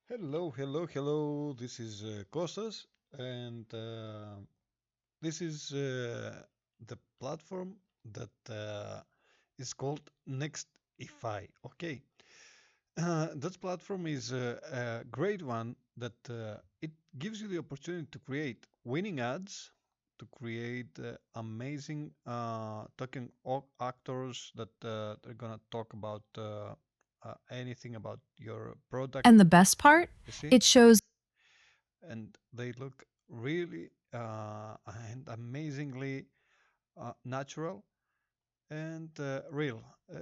Hello, hello, hello. This is Kostas, and this is the platform that is called Nextify. Okay, that platform is a great one that it gives you the opportunity to create winning ads, to create amazing talking actors that they're gonna talk about anything about your product. And the best part, You see, it shows. and they look really and amazingly natural and real. Uh,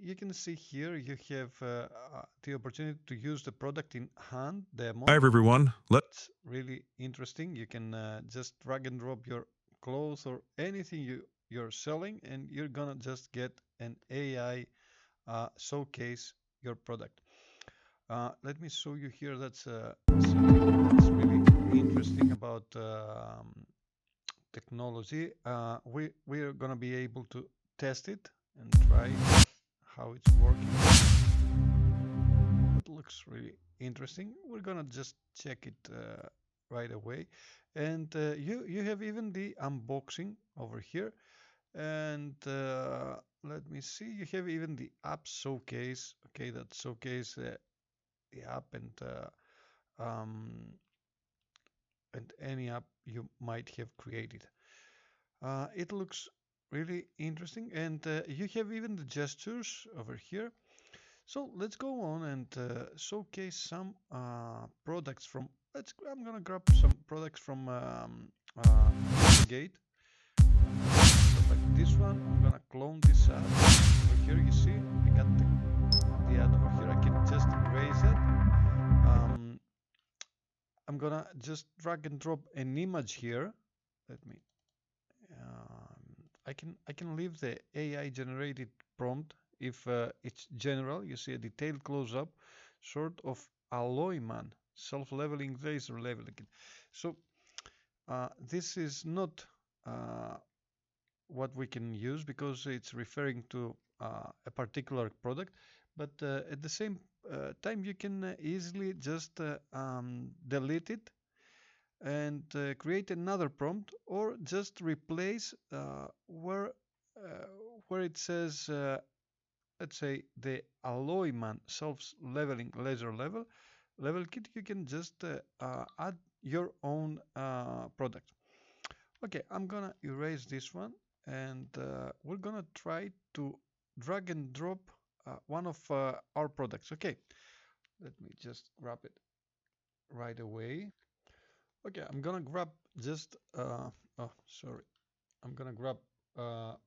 you can see here you have the opportunity to use the product in hand Hi, demo. everyone. It's really interesting. You can just drag and drop your clothes or anything you're selling, and you're gonna just get an AI showcase your product. Let me show you here. That's something that's really interesting about technology. We are gonna be able to test it and try how it's working. It looks really interesting. We're gonna just check it right away. And you have even the unboxing over here. And let me see. You have even the app showcase. Okay, that showcase the app um, and any app you might have created. It looks really interesting, and you have even the gestures over here. So let's go on and showcase some products from. I'm gonna grab some products from Gate. I'm gonna select this one. I'm gonna clone this ad over here. You see, I got the ad over here. I can just erase it. Um, I'm gonna just drag and drop an image here. Let me I can leave the AI generated prompt if it's general. You see a detailed close-up, sort of alloy man, self-leveling laser leveling it. So this is not uh, what we can use because it's referring to a particular product, but at the same time you can easily just delete it and create another prompt, or just replace uh, where it says let's say the alloyman self-leveling laser level kit. You can just add your own product. Okay, I'm gonna erase this one, and we're gonna try to drag and drop one of our products. Okay, let me just grab it right away. Okay, I'm gonna grab just oh, sorry. I'm gonna grab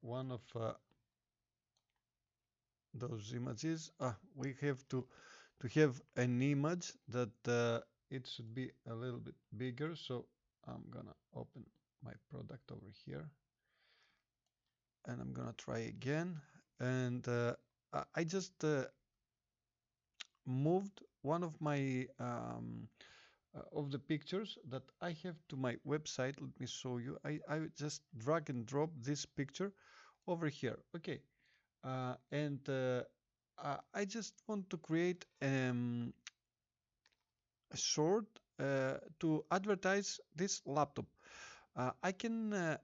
one of those images. We have to have an image that it should be a little bit bigger. So I'm gonna open my product over here, and I'm gonna try again. And I just moved one of my of the pictures that I have to my website. Let me show you. I just drag and drop this picture over here. Okay. And I just want to create a short to advertise this laptop. I can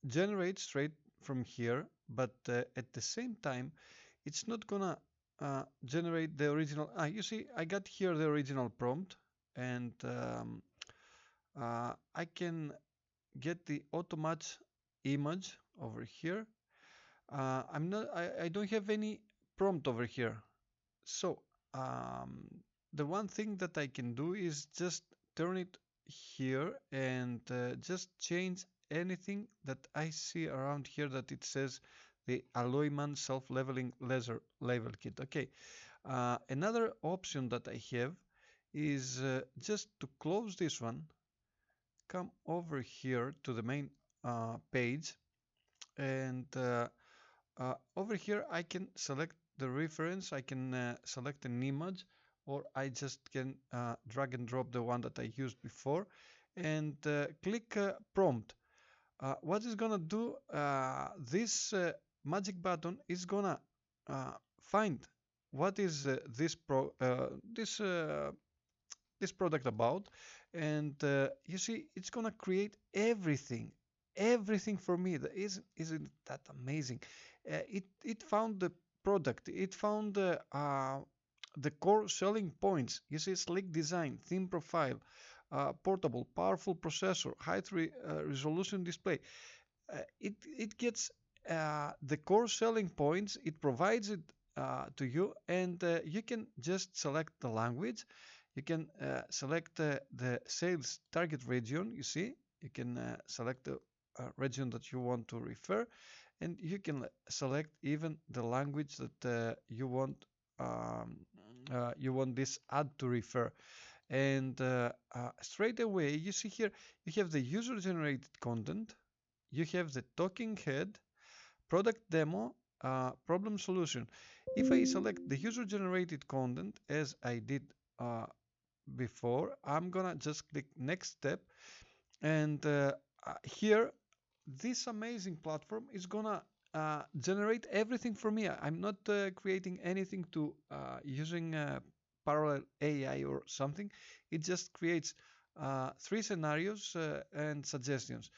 generate straight from here, but at the same time, it's not gonna generate the original. You see, I got here the original prompt, and I can get the auto match image over here. I don't have any prompt over here. So um, the one thing that I can do is just turn it here and just change anything that I see around here that it says the Alloyman self-leveling laser level kit. Okay. Another option that I have is just to close this one, come over here to the main page, and over here I can select the reference. I can select an image, or I just can drag and drop the one that I used before, and click prompt. What is gonna do, this magic button is gonna find what is this this product about? And you see, it's gonna create everything for me. That isn't that amazing? It found the product. It found the core selling points. You see, sleek design, thin profile, portable, powerful processor, resolution display. It gets the core selling points. It provides it to you, and you can just select the language. You can select the sales target region. You see, you can select the region that you want to refer, and you can select even the language that you want this ad to refer. And straight away, you see here, you have the user generated content, you have the talking head, product demo, problem solution. If I select the user generated content as I did uh, before, I'm gonna just click next step, and here this amazing platform is gonna generate everything for me. I'm not creating anything to using parallel AI or something. It just creates three scenarios and suggestions,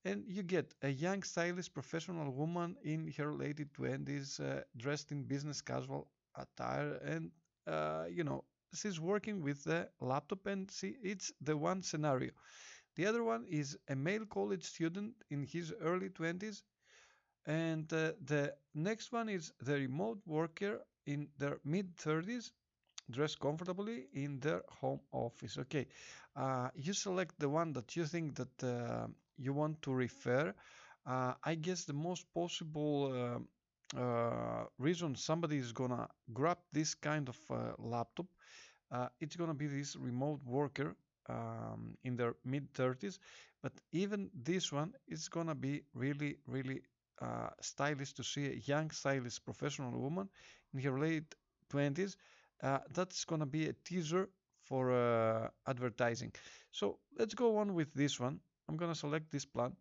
and you get a young, stylish, professional woman in her late 20s, dressed in business casual attire, and she's working with the laptop, and see, it's the one scenario. The other one is a male college student in his early 20s, and the next one is the remote worker in their mid 30s, dress comfortably in their home office. Okay, you select the one that you think that you want to refer. I guess the most possible reason somebody is gonna grab this kind of laptop, it's gonna be this remote worker in their mid 30s. But even this one is gonna be really, really stylish to see a young, stylish professional woman in her late 20s. That's gonna be a teaser for advertising. So let's go on with this one. I'm gonna select this plan,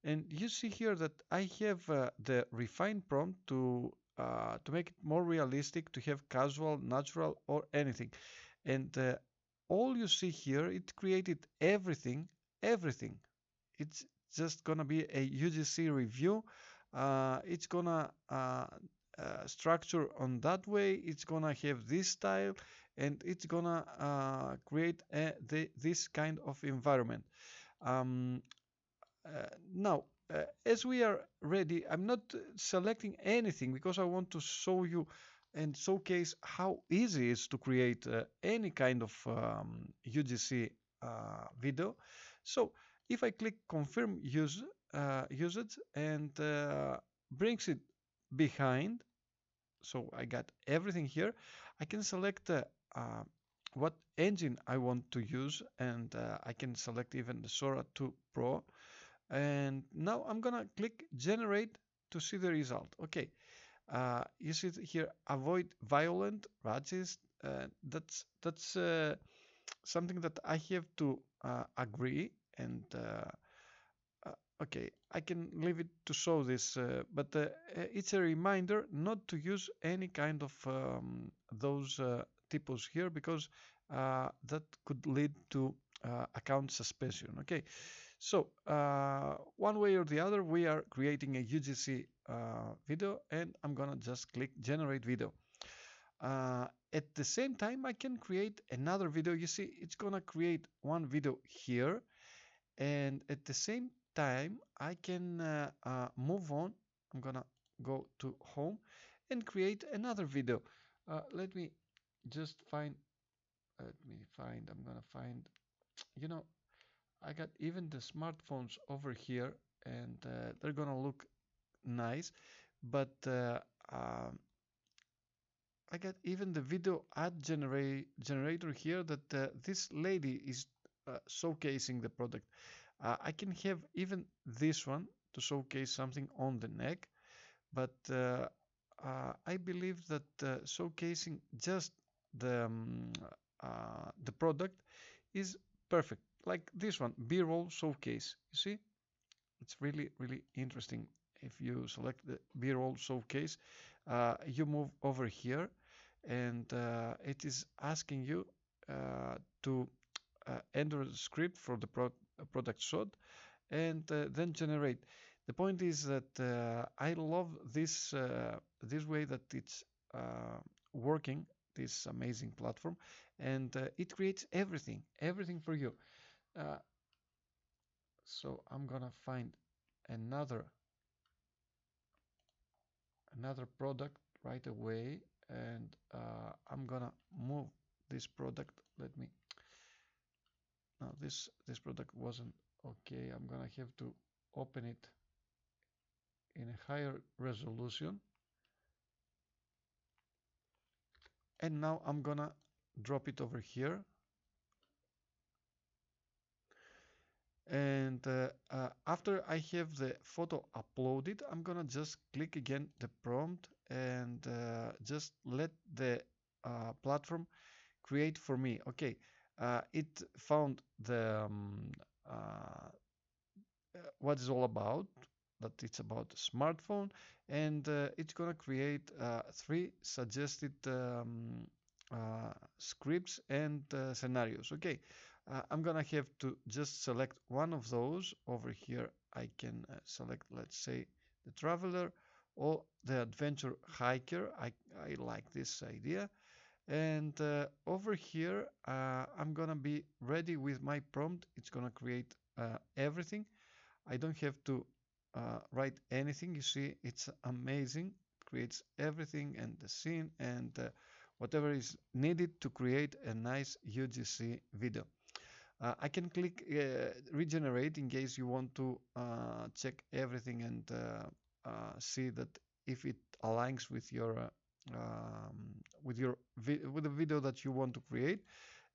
and you see here that I have the refined prompt to make it more realistic, to have casual, natural, or anything. And all you see here, it created everything. It's just gonna be a UGC review. It's gonna structure on that way. It's gonna have this style, and it's gonna create this kind of environment. Um, Now, as we are ready, I'm not selecting anything because I want to show you and showcase how easy it is to create any kind of UGC video. So if I click confirm usage, and brings it behind, so I got everything here. I can select what engine I want to use, and I can select even the Sora 2 Pro. And now I'm gonna click generate to see the result. Okay, you see here, avoid violent rashes. That's something that I have to agree, and uh, okay, I can leave it to show this, but it's a reminder not to use any kind of those typos here, because that could lead to account suspension. Okay, so one way or the other, we are creating a UGC video, and I'm gonna just click generate video. At the same time, I can create another video. You see, it's gonna create one video here, and at the same time, I can move on. I'm gonna go to home and create another video. Let me just find. Let me find. I'm gonna find. You know, I got even the smartphones over here, and they're gonna look nice, but I got even the video generator here that this lady is showcasing the product. I can have even this one to showcase something on the neck, but I believe that showcasing just the product is perfect. Like this one, B-roll showcase. You see, it's really, really interesting. If you select the B-roll showcase, you move over here, and it is asking you. to enter the script for the product shot and then generate. The point is that I love this way that it's working, this amazing platform, and it creates everything for you. Uh, so I'm gonna find another product right away, and I'm gonna move this product. Let me. Now this product wasn't okay. I'm gonna have to open it in a higher resolution, and now I'm gonna drop it over here, and after I have the photo uploaded, I'm gonna just click again the prompt and just let the platform create for me. Okay, it found the what is all about, that it's about a smartphone, and it's gonna create three suggested scripts and scenarios. Okay, I'm gonna have to just select one of those. Over here I can select, let's say, the traveler or the adventure hiker. I like this idea. And over here I'm gonna be ready with my prompt. It's gonna create everything. I don't have to write anything. You see, it's amazing. It creates everything and the scene and whatever is needed to create a nice UGC video. I can click regenerate in case you want to check everything and see that if it aligns with the video that you want to create.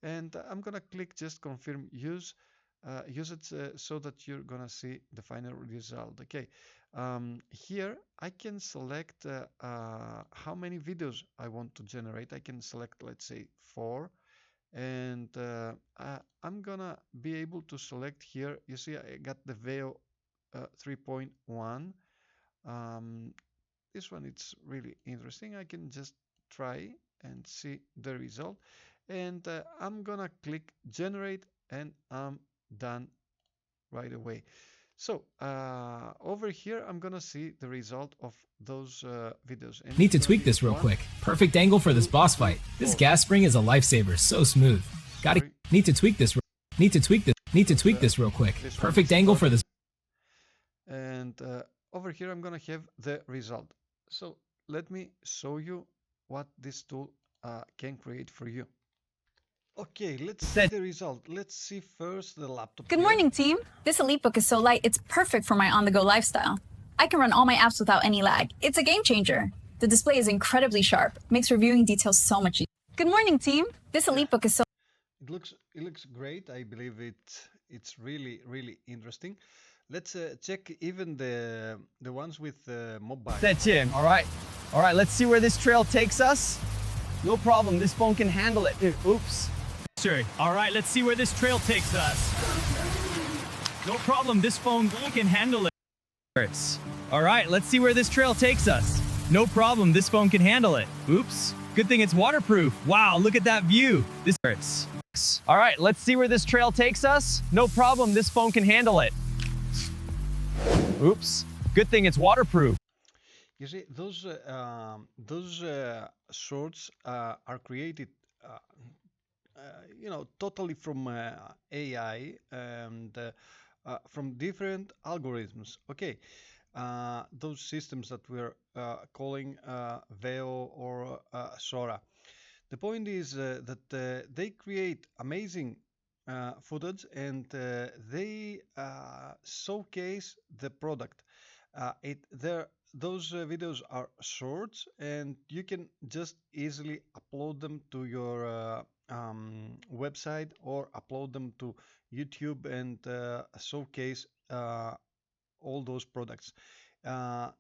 And I'm gonna click just confirm usage so that you're gonna see the final result. Okay, here I can select how many videos I want to generate. I can select, let's say, 4, and I'm gonna be able to select here. You see, I got the VEO 3.1. This one, it's really interesting. I can just try and see the result, and I'm gonna click generate, and I'm done right away. So over here I'm gonna see the result of those videos. And Need to tweak this real quick. Perfect angle for this boss fight. This gas spring is a lifesaver, so smooth. Need to tweak this real quick. Perfect angle for this. And over here I'm gonna have the result. So let me show you what this tool can create for you. Okay, let's see the result. Let's see first the laptop. Good morning, team. This EliteBook is so light, it's perfect for my on-the-go lifestyle. I can run all my apps without any lag. It's a game changer. The display is incredibly sharp, makes reviewing details so much easier. Good morning, team. This EliteBook is so... It looks great. I believe it's really interesting. Let's check even the ones with mobile. That's it. All right, let's see where this trail takes us. No problem, this phone can handle it. Oops. Sure. All right, let's see where this trail takes us. No problem, this phone can handle it. All right, let's see where this trail takes us. No problem, this phone can handle it. Oops. Good thing it's waterproof. Wow, look at that view. This hurts. All right, let's see where this trail takes us. No problem, this phone can handle it. Oops. Good thing it's waterproof. You see, those shorts are created, totally from AI and from different algorithms. Okay, those systems that we're calling VEO or Sora. The point is that they create amazing footage and they showcase the product. Those videos are shorts and you can just easily upload them to your website or upload them to YouTube and showcase all those products.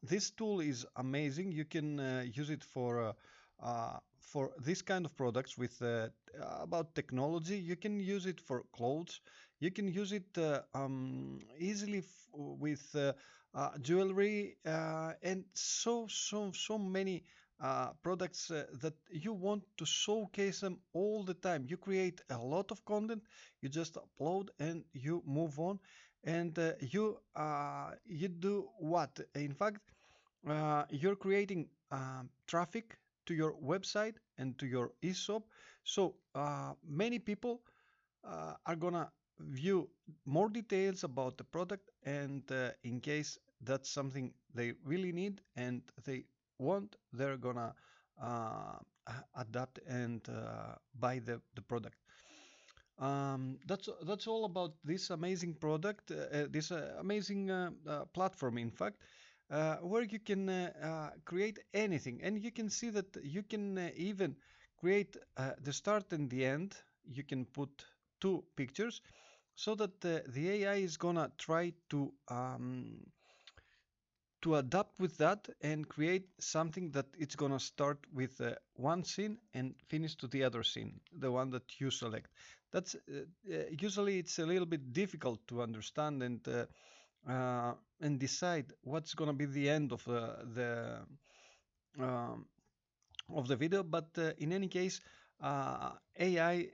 This tool is amazing. You can use it for this kind of products with about technology. You can use it for clothes. You can use it easily with jewelry and so many products that you want to showcase them all the time. You create a lot of content, you just upload and you move on, and you do what? In fact, you're creating traffic to your website and to your e-shop. So many people are gonna view more details about the product, and in case that's something they really need and they want, they're gonna uh, adapt and buy the product. That's all about this amazing product, this amazing platform, in fact, where you can create anything, and you can see that you can even create the start and the end. You can put two pictures, so that the AI is gonna try to adapt with that and create something that it's gonna start with one scene and finish to the other scene, the one that you select. That's usually it's a little bit difficult to understand and decide what's gonna be the end um, of the video. But in any case, AI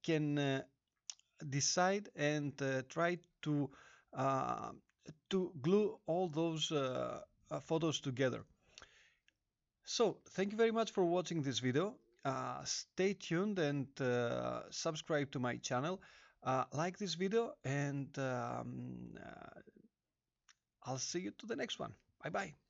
can decide and try uh, to glue all those photos together. So thank you very much for watching this video. Stay tuned and subscribe to my channel. Like this video, and I'll see you to the next one. Bye bye.